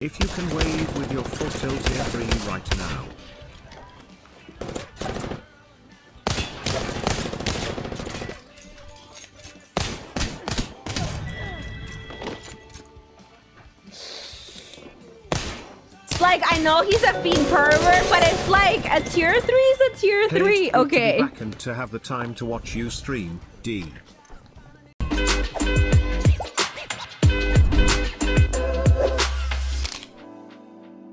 If you can wave with your full tilt in 3 right now. It's like, I know he's a fiend pervert, but it's like a tier 3 is a tier 3. Okay. To be back and to have the time to watch you stream, D.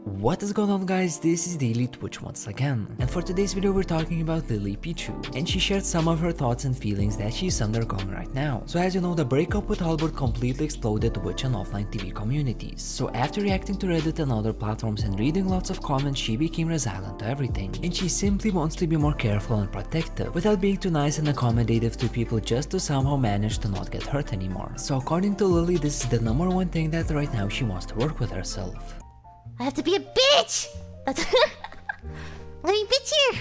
What is going on, guys? This is LilyPichu once again, and for today's video we're talking about LilyPichu, and she shared some of her thoughts and feelings that she's undergoing right now. So as you know, the breakup with Albert completely exploded Twitch and offline TV communities. So after reacting to Reddit and other platforms and reading lots of comments, she became resilient to everything, and she simply wants to be more careful and protective without being too nice and accommodative to people just to somehow manage to not get hurt anymore. So according to Lily, this is the #1 thing that right now she wants to work with herself. I have to be a bitch! LilyPichu!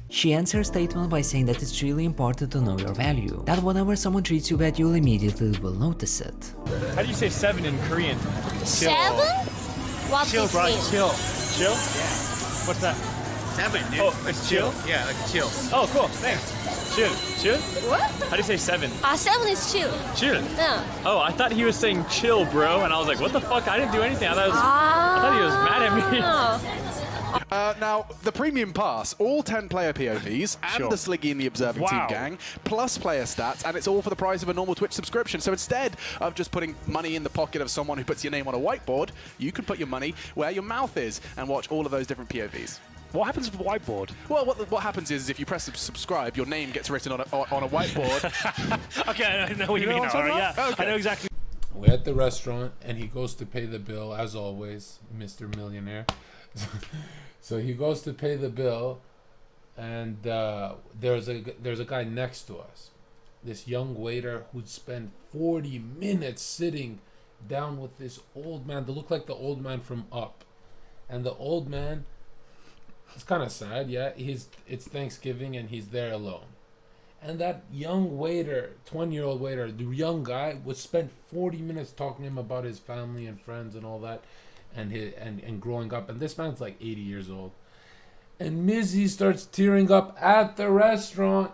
She ends her statement by saying that it's really important to know your value, that whenever someone treats you bad, you'll immediately will notice it. How do you say 7 in Korean? Chill. 7? What's Chill, this bro. mean? Chill. Chill? Yeah. What's that? 7, dude. Oh, it's chill? Yeah, like chill. Oh, cool. Thanks. Chill. Chill? What? How do you say 7? 7 is chill. Chill. No. Oh, I thought he was saying chill, bro. And I was like, what the fuck? I didn't do anything. I thought he was mad at me. Now, the Premium Pass, all 10 player POVs, and Sure. the Sliggy and the Observing Team gang, plus player stats, and it's all for the price of a normal Twitch subscription. So instead of just putting money in the pocket of someone who puts your name on a whiteboard, you can put your money where your mouth is and watch all of those different POVs. What happens with the whiteboard? Well, what happens is if you press subscribe, your name gets written on a whiteboard. Okay, I know what you mean. what I'm All right, talking yeah, about? Okay. I know exactly. We're at the restaurant, and he goes to pay the bill, as always, Mr. Millionaire. So he goes to pay the bill, and there's a guy next to us, this young waiter who'd spent 40 minutes sitting down with this old man that looked like the old man from Up, and the old man, it's kind of sad, yeah. It's Thanksgiving, and he's there alone. And that young waiter, 20-year-old waiter, the young guy, would spend 40 minutes talking to him about his family and friends and all that, and growing up. And this man's like 80 years old. And Mizzy starts tearing up at the restaurant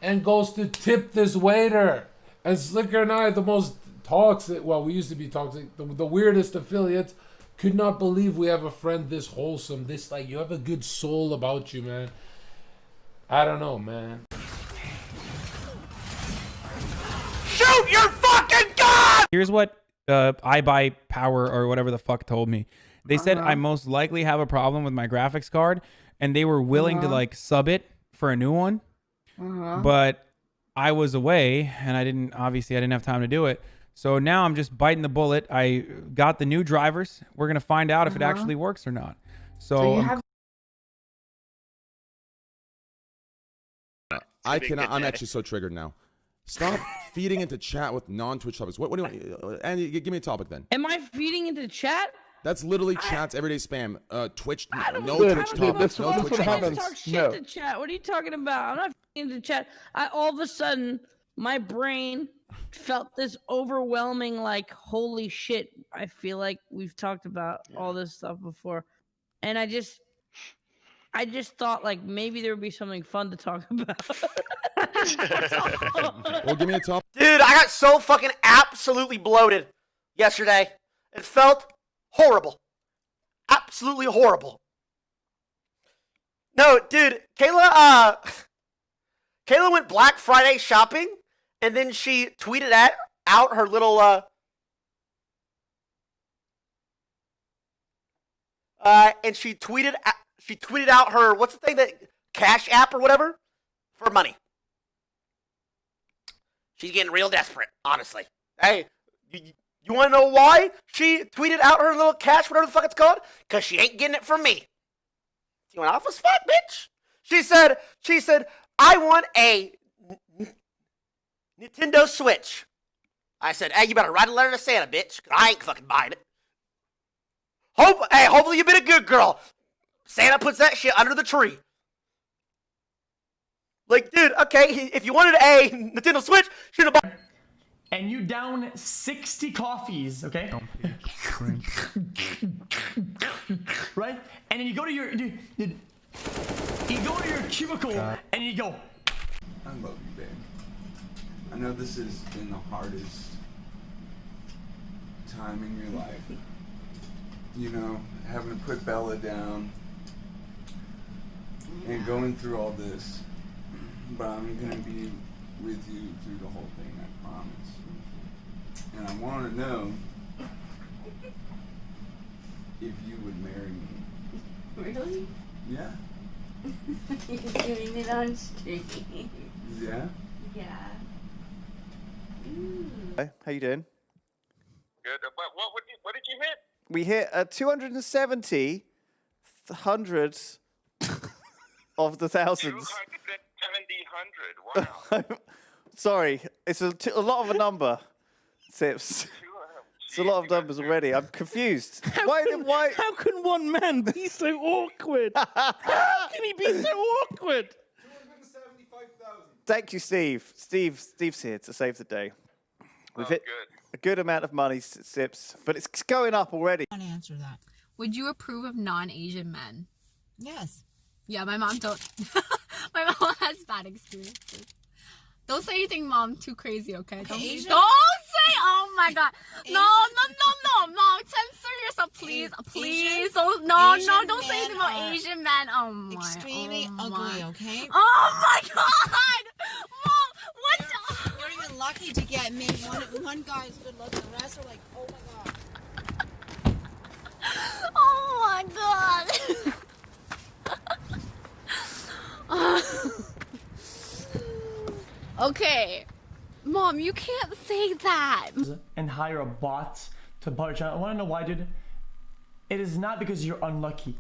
and goes to tip this waiter. And Slicker and I, the most toxic, well, we used to be toxic, the weirdest affiliates, could not believe we have a friend this wholesome, this, like, you have a good soul about you, man. I don't know, man. Shoot your fucking gun! Here's what iBuyPower or whatever the fuck told me. They said I most likely have a problem with my graphics card, and they were willing to like sub it for a new one. But I was away, and I didn't have time to do it. So now I'm just biting the bullet. I got the new drivers. We're gonna find out if it actually works or not. So I'm actually so triggered now. Stop feeding into chat with non-Twitch topics. What do you want? Andy, give me a topic then. Am I feeding into chat? That's literally chat's everyday spam. Twitch, no Dude, Twitch topics. No Twitch topics. Talk shit to chat. What are you talking about? I'm not feeding into chat. All of a sudden, my brain felt this overwhelming, like, holy shit. I feel like we've talked about all this stuff before. And I just thought, like, maybe there would be something fun to talk about. Well, give me a topic. Dude, I got so fucking absolutely bloated yesterday. It felt horrible. Absolutely horrible. No, dude, Kayla went Black Friday shopping, and then she tweeted out her little and she tweeted out her, what's the thing, that Cash App or whatever, for money. She's getting real desperate, honestly. Hey, you want to know why she tweeted out her little cash, whatever the fuck it's called? Because she ain't getting it from me. You went off as fuck, bitch. She said, I want a Nintendo Switch. I said, hey, you better write a letter to Santa, bitch, because I ain't fucking buying it. Hopefully you've been a good girl. Santa puts that shit under the tree. Like, dude, okay, if you wanted a Nintendo Switch, shouldn't have bought. and you down 60 coffees, okay? Right? And then you go to your cubicle and you go. I love you, babe. I know this has been the hardest time in your life. You know, having to put Bella down and going through all this. But I'm gonna be with you through the whole thing, I promise. And I want to know if you would marry me. Really? Yeah. You're doing it on stream. Yeah? Yeah. Hey, how you doing? Good. What did you hit? We hit 270 hundreds of the thousands. 270 hundred. Wow. Sorry, it's a lot of a number. Sips. It's a lot of numbers already. I'm confused. Why? How can one man be so awkward? How can he be so awkward? 275,000. Thank you, Steve. Steve's here to save the day. We've hit a good amount of money, Sips, but it's going up already. I want to answer that. Would you approve of non-Asian men? Yes. Yeah, my mom don't. My mom has bad experiences. Don't say anything, Mom. Too crazy, okay? Don't say. Oh my God. No, Mom. Censor yourself, please. Please. Don't say anything about Asian men. Oh my. Extremely ugly, okay? Oh my God. Mom, what? You're even lucky to get me. One guy is good looking. The rest are like, oh my God. Oh my God. Okay. Mom, you can't say that. And hire a bot to butter channel. I want to know why, dude. It is not because you're unlucky.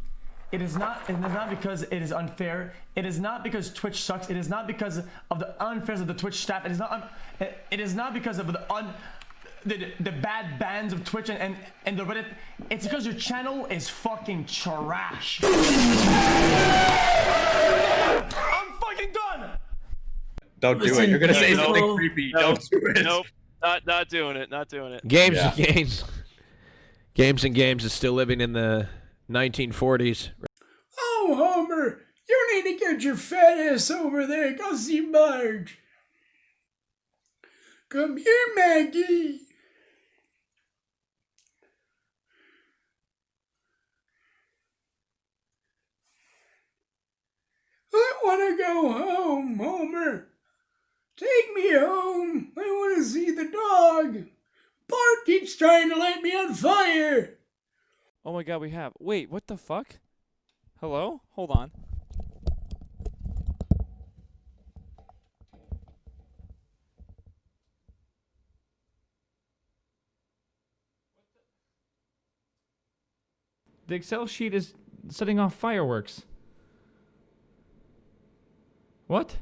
It is not because it is unfair. It is not because Twitch sucks. It is not because of the unfairness of the Twitch staff. It is not because of the bad bans of Twitch and the Reddit. It's because your channel is fucking trash. I'm fucking done. Don't do it. You're gonna say something creepy. Don't do it. Nope. Not doing it. Not doing it. Games and games. Games and games is still living in the 1940s. Oh, Homer, you need to get your fat ass over there. Go see Marge. Come here, Maggie. I want to go home, Homer. Take me home. I want to see the dog. Bart keeps trying to light me on fire. Oh my God, we have. Wait, what the fuck? Hello? Hold on. The Excel sheet is setting off fireworks. What?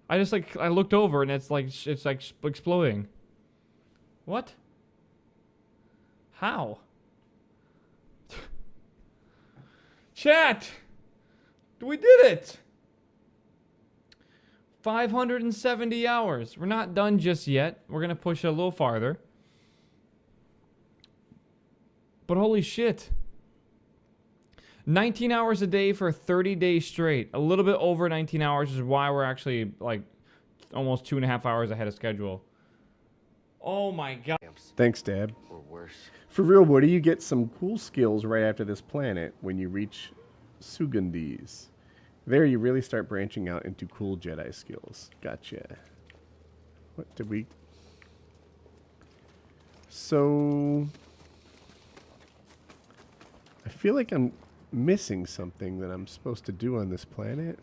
I looked over and it's like exploding. What? How? Chat! We did it! 570 hours. We're not done just yet. We're gonna push it a little farther. But holy shit. 19 hours a day for 30 days straight. A little bit over 19 hours is why we're actually like almost 2.5 hours ahead of schedule. Oh my God. Thanks, Dad. Or worse. For real, boy, do you get some cool skills right after this planet when you reach Sugandis? There you really start branching out into cool Jedi skills. Gotcha. What did we... So... I feel like I'm missing something that I'm supposed to do on this planet.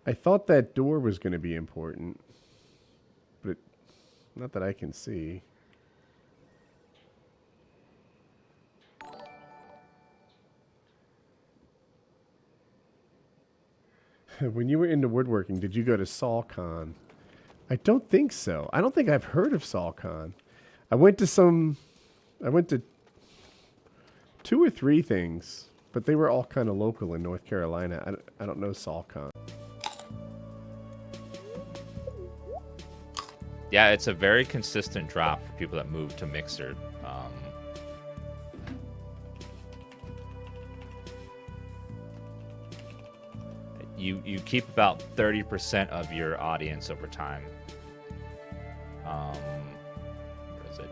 I thought that door was going to be important, but not that I can see. When you were into woodworking, did you go to SawCon? I don't think so. I don't think I've heard of SawCon. I went to 2 or 3 things, But they were all kind of local in North Carolina. I don't know Solcon. Yeah, it's a very consistent drop for people that move to Mixer. You keep about 30% of your audience over time. Where is it?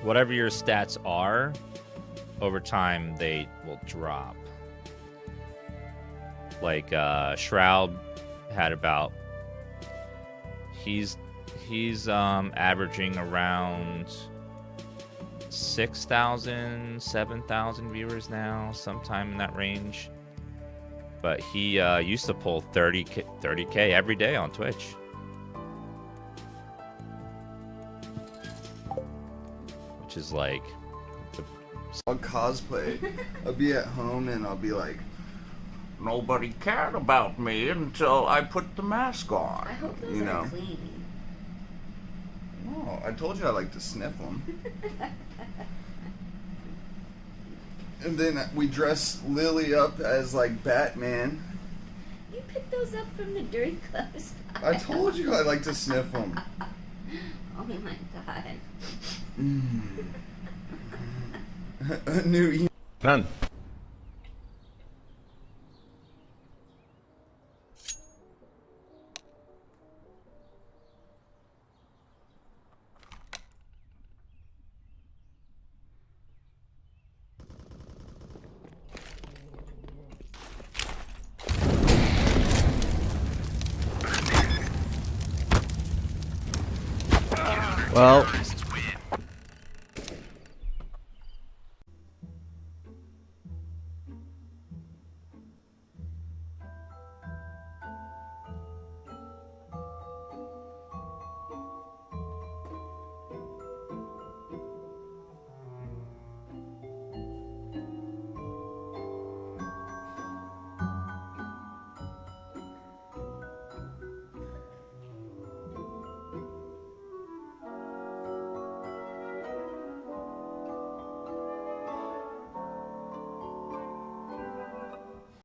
Whatever your stats are, over time they will drop. Like Shroud had about he's averaging around 6,000, 7,000 viewers now, sometime in that range. But he used to pull 30K every day on Twitch. Which is like... I'll cosplay. I'll be at home and I'll be like, nobody cared about me until I put the mask on. I hope those you know? are clean. Oh, I told you I like to sniff them. And then we dress Lily up as like Batman. You picked those up from the dirty clothes. I told you I like to sniff them. Oh my god. A new None. Well,